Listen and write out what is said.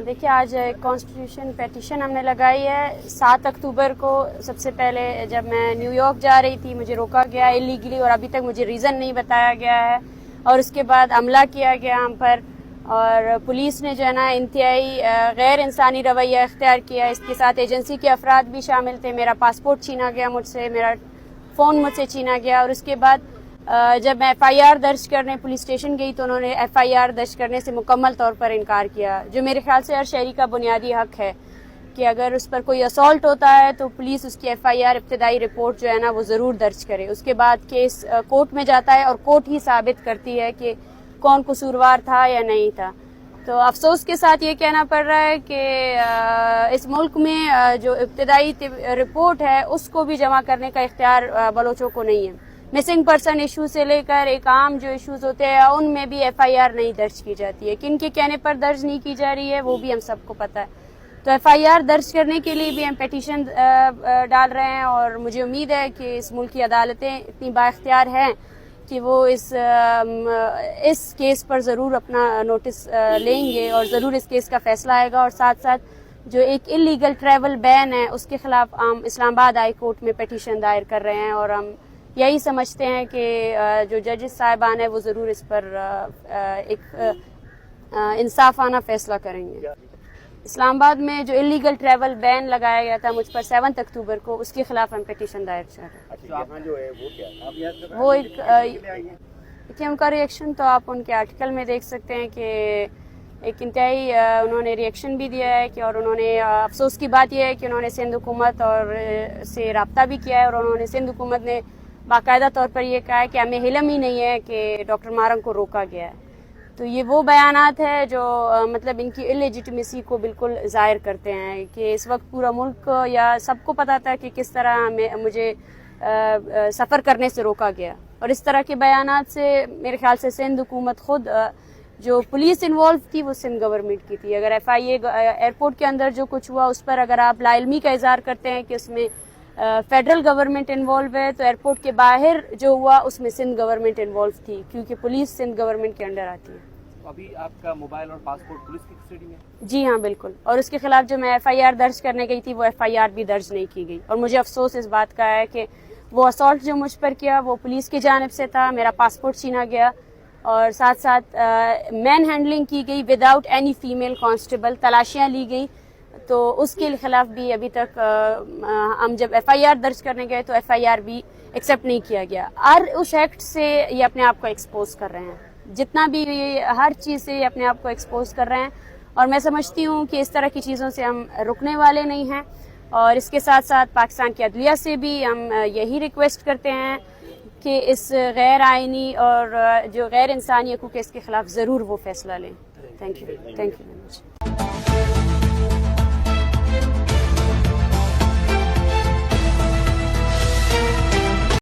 देखिए आज constitution petition हमने लगाई है 7 अक्टूबर को। सबसे पहले जब मैं न्यूयॉर्क जा रही थी मुझे रोका गया इलीगली और अभी तक मुझे रीज़न नहीं बताया गया है, और उसके बाद हमला किया गया हम पर, और पुलिस ने जो है ना इंतहाई गैर इंसानी रवैया इख्तियार किया। इसके साथ एजेंसी के अफराद भी शामिल थे। मेरा पासपोर्ट छीना गया मुझसे, मेरा फ़ोन मुझसे छीना गया, और उसके बाद जब मैं FIR दर्ज करने पुलिस स्टेशन गई तो उन्होंने FIR दर्ज करने से मुकम्मल तौर पर इनकार किया, जो मेरे ख्याल से हर शहरी का बुनियादी हक है कि अगर उस पर कोई असॉल्ट होता है तो पुलिस उसकी FIR इब्तिदाई रिपोर्ट जो है ना वो ज़रूर दर्ज करे। उसके बाद केस कोर्ट में जाता है और कोर्ट ही साबित करती है कि कौन कसूरवार था या नहीं था। तो अफसोस के साथ ये कहना पड़ रहा है कि इस मुल्क में जो इब्तिदाई रिपोर्ट है उसको भी जमा करने का इख्तियार बलोचों को नहीं है। मिसिंग पर्सन इशू से लेकर एक आम जो इश्यूज होते हैं उनमें भी FIR नहीं दर्ज की जाती है। किन के कहने पर दर्ज नहीं की जा रही है वो भी हम सबको पता है। तो FIR दर्ज करने के लिए भी हम पेटिशन डाल रहे हैं, और मुझे उम्मीद है कि इस मुल्क की अदालतें इतनी बाइख्तियार हैं कि वो इस केस पर ज़रूर अपना नोटिस लेंगे और ज़रूर इस केस का फैसला आएगा। और साथ साथ जो एक इलीगल ट्रैवल बैन है उसके खिलाफ हम इस्लामाबाद हाई कोर्ट में पेटिशन दायर कर रहे हैं, और हम यही समझते हैं कि जो जजेस साहिबान है वो ज़रूर इस पर एक इंसाफाना फैसला करेंगे। इस्लामाबाद में जो इलीगल ट्रैवल बैन लगाया गया था मुझ पर 7 अक्टूबर को, उसके खिलाफ हम पेटिशन दायर कर रहे हैं। जो है वो क्या वो एक देखिए उनका रिएक्शन तो आप उनके आर्टिकल में देख सकते हैं कि एक इंतहाई उन्होंने रिएक्शन भी दिया है कि, और उन्होंने अफसोस की बात यह है कि उन्होंने सिंध हुकूमत और से रब्ता भी किया है, और उन्होंने सिंध हुकूमत ने बाकायदा तौर पर यह कहा है कि हमें हिलम ही नहीं है कि डॉक्टर मारंग को रोका गया है। तो ये वो बयानात है जो मतलब इनकी इलेजिटिमेसी को बिल्कुल ज़ाहिर करते हैं कि इस वक्त पूरा मुल्क या सबको पता था कि किस तरह मुझे सफ़र करने से रोका गया, और इस तरह के बयानात से मेरे ख्याल से सिंध हुकूमत खुद जो पुलिस इन्वॉल्व थी वो सिंध गवर्नमेंट की थी। अगर FIA एयरपोर्ट के अंदर जो कुछ हुआ उस पर अगर आप लाइल्मी का इज़हार करते हैं कि उसमें फेडरल गवर्नमेंट इन्वॉल्व है, तो एयरपोर्ट के बाहर जो हुआ उसमें सिंध गवर्नमेंट इन्वॉल्व थी, क्योंकि पुलिस सिंध गवर्नमेंट के अंडर आती है। अभी आपका मोबाइल और पासपोर्ट पुलिस की कस्टडी में? जी हाँ बिल्कुल, और उसके खिलाफ जो मैं FIR दर्ज करने गई थी वो FIR भी दर्ज नहीं की गई, और मुझे अफसोस इस बात का है कि वो असॉल्ट जो मुझ पर किया वो पुलिस की जानिब से था। मेरा पासपोर्ट छीना गया, और साथ साथ मैन हैंडलिंग की गई विदाउट एनी फीमेल कांस्टेबल, तलाशियाँ ली गई, तो उसके खिलाफ भी अभी तक हम जब FIR दर्ज करने गए तो FIR भी एक्सेप्ट नहीं किया गया। और उस एक्ट से ये अपने आप को एक्सपोज कर रहे हैं, जितना भी हर चीज़ से ये अपने आप को एक्सपोज कर रहे हैं, और मैं समझती हूँ कि इस तरह की चीज़ों से हम रुकने वाले नहीं हैं। और इसके साथ साथ पाकिस्तान की अदलिया से भी हम यही रिक्वेस्ट करते हैं कि इस गैर आइनी और जो गैर इंसानी हकूक़ के इसके खिलाफ ज़रूर वो फैसला लें। Thank you very much.